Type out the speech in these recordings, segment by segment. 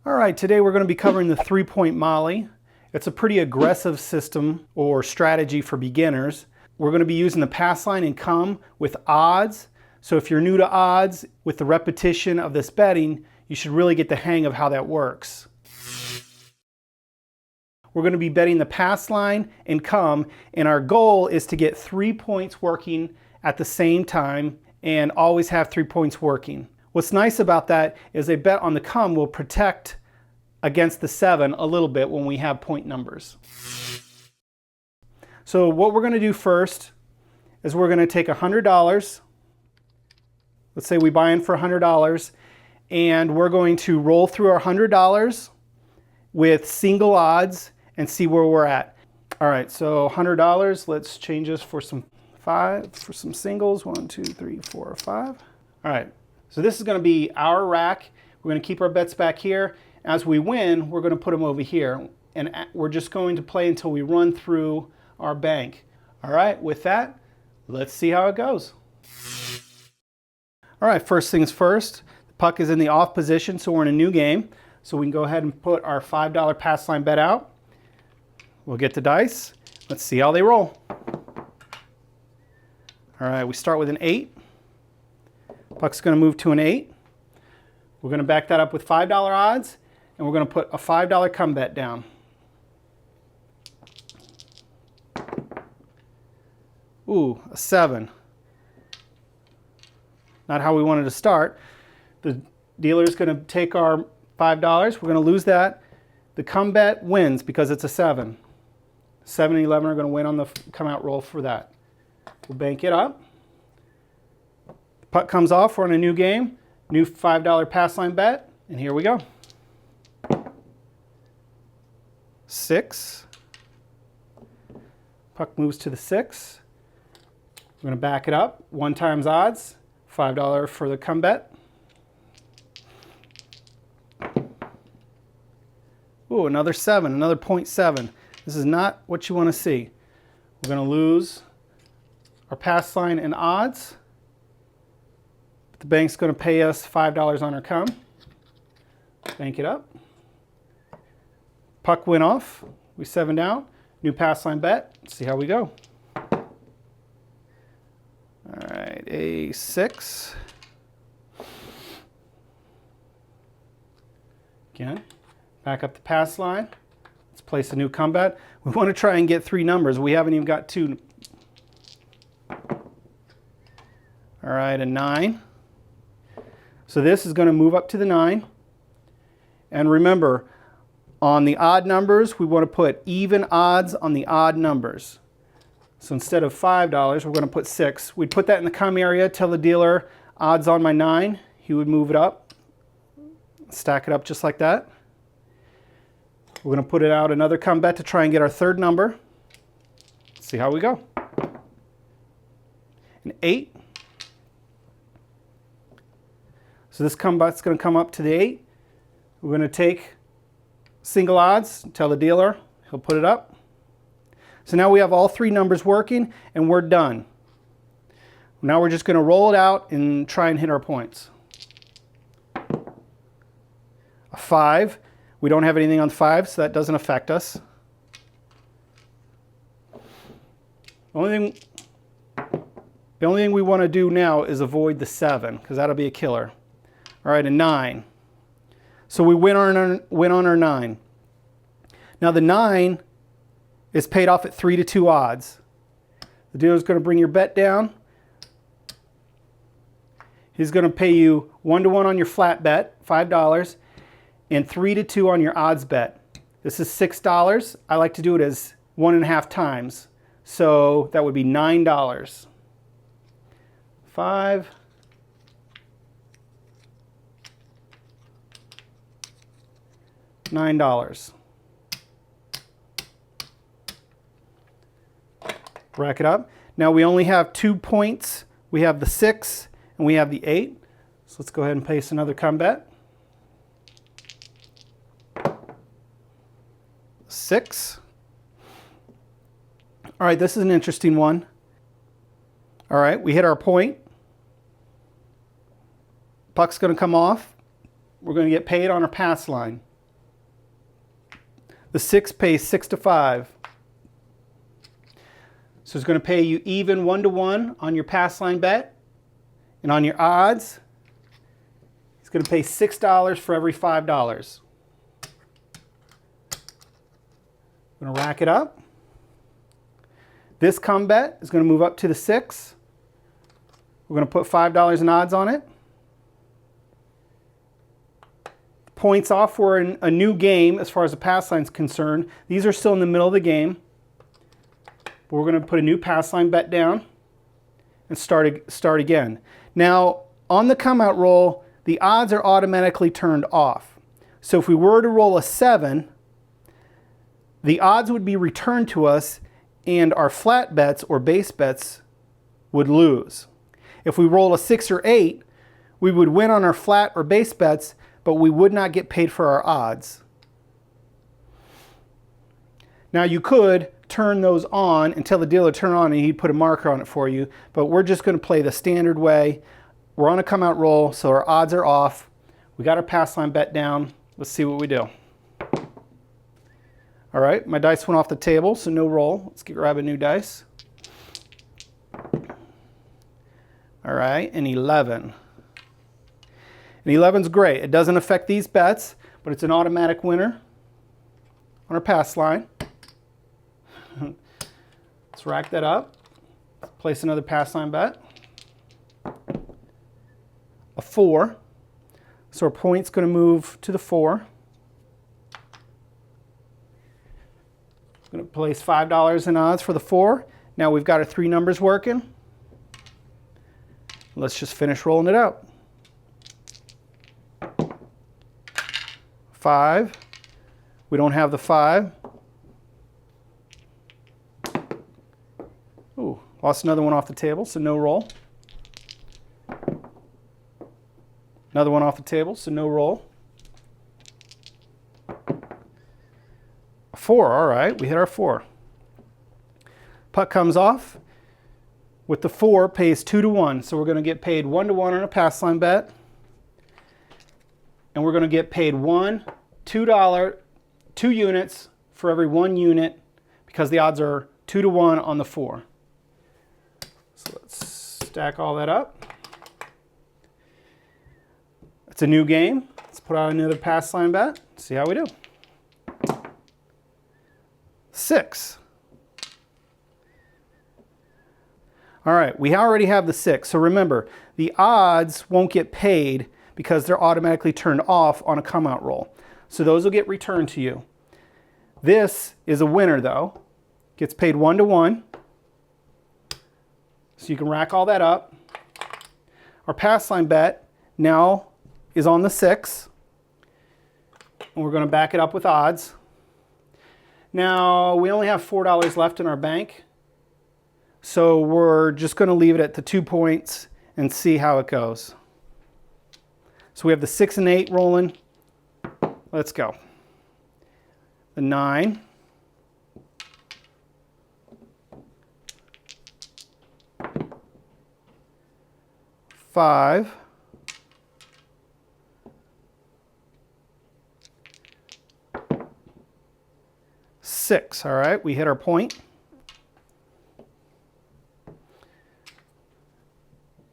All right, today we're going to be covering the three-point molly. It's a pretty aggressive system or strategy for beginners. We're going to be using the pass line and come with odds. So if you're new to odds, with the repetition of this betting, you should really get the hang of how that works. We're going to be betting the pass line and come, and our goal is to get 3 points working at the same time and always have 3 points working. What's nice about that is a bet on the come will protect against the 7 a little bit when we have point numbers. So what we're going to do first is we're going to take $100. Let's say we buy in for $100, and we're going to roll through our $100 with single odds and see where we're at. All right, so $100, let's change this for some singles. 1, 2, 3, 4, 5. All right, so this is going to be our rack. We're going to keep our bets back here. As we win, we're going to put them over here, and we're just going to play until we run through our bank. All right, with that, let's see how it goes. All right, first things first, the puck is in the off position, so we're in a new game. So we can go ahead and put our $5 pass line bet out. We'll get the dice. Let's see how they roll. All right, we start with an 8. Puck's going to move to an 8. We're going to back that up with $5 odds, and we're going to put a $5 come bet down. Ooh, a 7. Not how we wanted to start. The dealer's going to take our $5. We're going to lose that. The come bet wins because it's a 7. 7 and 11 are going to win on the come out roll for that. We'll bank it up. The puck comes off. We're in a new game. New $5 pass line bet. And here we go. 6. Puck moves to the 6. We're going to back it up. 1 times odds. $5 for the come bet. Ooh, another 7, another 0.7. This is not what you want to see. We're going to lose our pass line and odds. But the bank's going to pay us $5 on our come. Bank it up. Puck went off. We 7 down. New pass line bet. Let's see how we go. All right, a 6. Again, back up the pass line. Let's place a new come bet. We want to try and get 3 numbers. We haven't even got 2. All right, a 9. So this is going to move up to the 9. And remember, on the odd numbers, we want to put even odds on the odd numbers. So instead of $5, we're going to put 6. We'd put that in the come area, tell the dealer, odds on my 9. He would move it up, stack it up just like that. We're going to put it out another come bet to try and get our 3rd number. Let's see how we go. An 8. So this come bet's going to come up to the 8. We're going to take single odds, tell the dealer, he'll put it up. So now we have all 3 numbers working, and we're done. Now we're just going to roll it out and try and hit our points. A 5. We don't have anything on 5, so that doesn't affect us. The only thing we want to do now is avoid the 7, because that'll be a killer. All right, a 9. So we win on our 9. Now the 9 is paid off at 3-2 odds. The dealer's going to bring your bet down. He's going to pay you 1-to-1 on your flat bet, $5, and 3-2 on your odds bet. This is $6. I like to do it as 1.5 times. So that would be $9. 5. $9. Rack it up. Now we only have 2 points. We have the 6 and we have the 8. So let's go ahead and place another come bet. 6. All right, this is an interesting one. All right, we hit our point. Puck's going to come off. We're going to get paid on our pass line. The 6 pays 6 to 5. So it's going to pay you even 1-to-1 on your pass line bet. And on your odds, it's going to pay $6 for every $5. I'm going to rack it up. This come bet is going to move up to the 6. We're going to put $5 in odds on it. Points off for a new game as far as the pass line is concerned. These are still in the middle of the game. But we're going to put a new pass line bet down and start again. Now, on the come out roll, the odds are automatically turned off. So if we were to roll a 7, the odds would be returned to us and our flat bets or base bets would lose. If we roll a 6 or 8, we would win on our flat or base bets, but we would not get paid for our odds. Now you could turn those on and tell the dealer to turn on and he'd put a marker on it for you, but we're just going to play the standard way. We're on a come out roll, so our odds are off. We got our pass line bet down. Let's see what we do. All right, my dice went off the table, so no roll. Let's grab a new dice. All right, an 11. And 11's great. It doesn't affect these bets, but it's an automatic winner on our pass line. Let's rack that up. Place another pass line bet. A 4. So our point's going to move to the 4. I'm going to place $5 in odds for the 4. Now we've got our 3 numbers working. Let's just finish rolling it out. 5. We don't have the 5. Ooh, lost another one off the table, so no roll. Another one off the table, so no roll. 4, all right, we hit our 4. Puck comes off. With the 4, pays 2-to-1, so we're going to get paid 1-to-1 on a pass line bet. And we're going to get paid $2 units for every 1 unit because the odds are 2-to-1 on the 4. So let's stack all that up. It's a new game. Let's put out another pass line bet. See how we do. 6. All right, we already have the 6. So remember, the odds won't get paid because they're automatically turned off on a come out roll. So those will get returned to you. This is a winner though. Gets paid 1-to-1. So you can rack all that up. Our pass line bet now is on the 6. And we're going to back it up with odds. Now we only have $4 left in our bank. So we're just going to leave it at the 2 points and see how it goes. So we have the 6 and 8 rolling. Let's go. The 9. Five. 6. All right, we hit our point.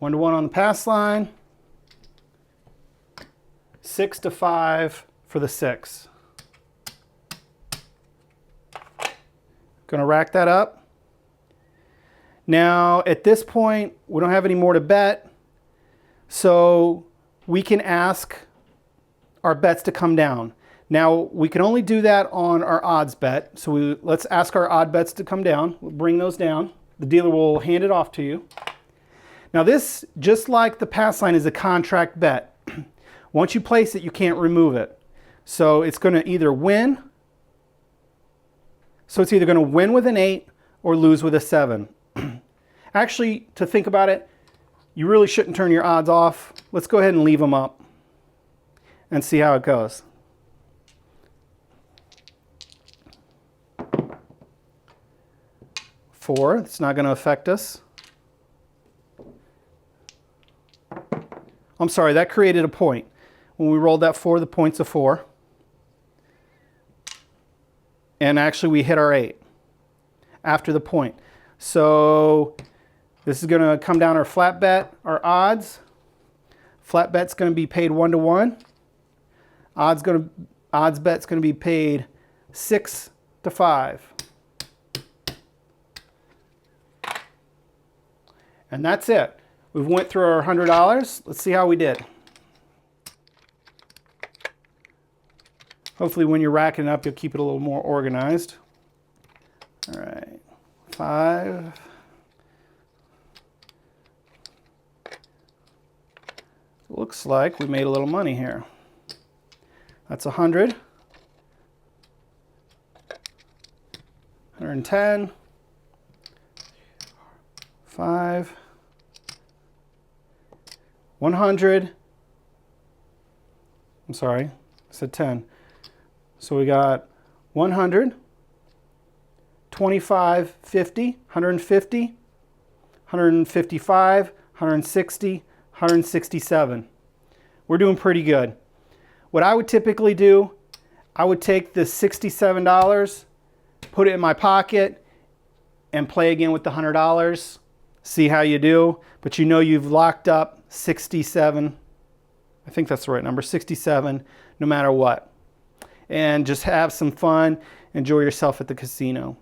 1-to-1 on the pass line. 6-to-5 for the 6. Going to rack that up. Now, at this point, we don't have any more to bet, so we can ask our bets to come down. Now, we can only do that on our odds bet, so let's ask our odd bets to come down. We'll bring those down. The dealer will hand it off to you. Now this, just like the pass line, is a contract bet. Once you place it, you can't remove it. So it's going to either win. So it's either going to win with an 8 or lose with a 7. Actually, to think about it, you really shouldn't turn your odds off. Let's go ahead and leave them up and see how it goes. Four, it's not going to affect us. I'm sorry, that created a point. When we rolled that 4, the point's a 4. And actually we hit our 8 after the point. So this is going to come down our flat bet, our odds. Flat bet's going to be paid 1-to-1. Odds bet's going to be paid 6-to-5. And that's it. We went through our $100. Let's see how we did. Hopefully when you're racking it up, you'll keep it a little more organized. All right, 5. Looks like we made a little money here. That's 100. 110. 5. 100. I'm sorry, I said 10. So we got 100, 25, 50, 150, 155, 160, 167. We're doing pretty good. What I would typically do, I would take the $67, put it in my pocket, and play again with the $100. See how you do. But you know you've locked up 67. I think that's the right number, 67, no matter what. And just have some fun. Enjoy yourself at the casino.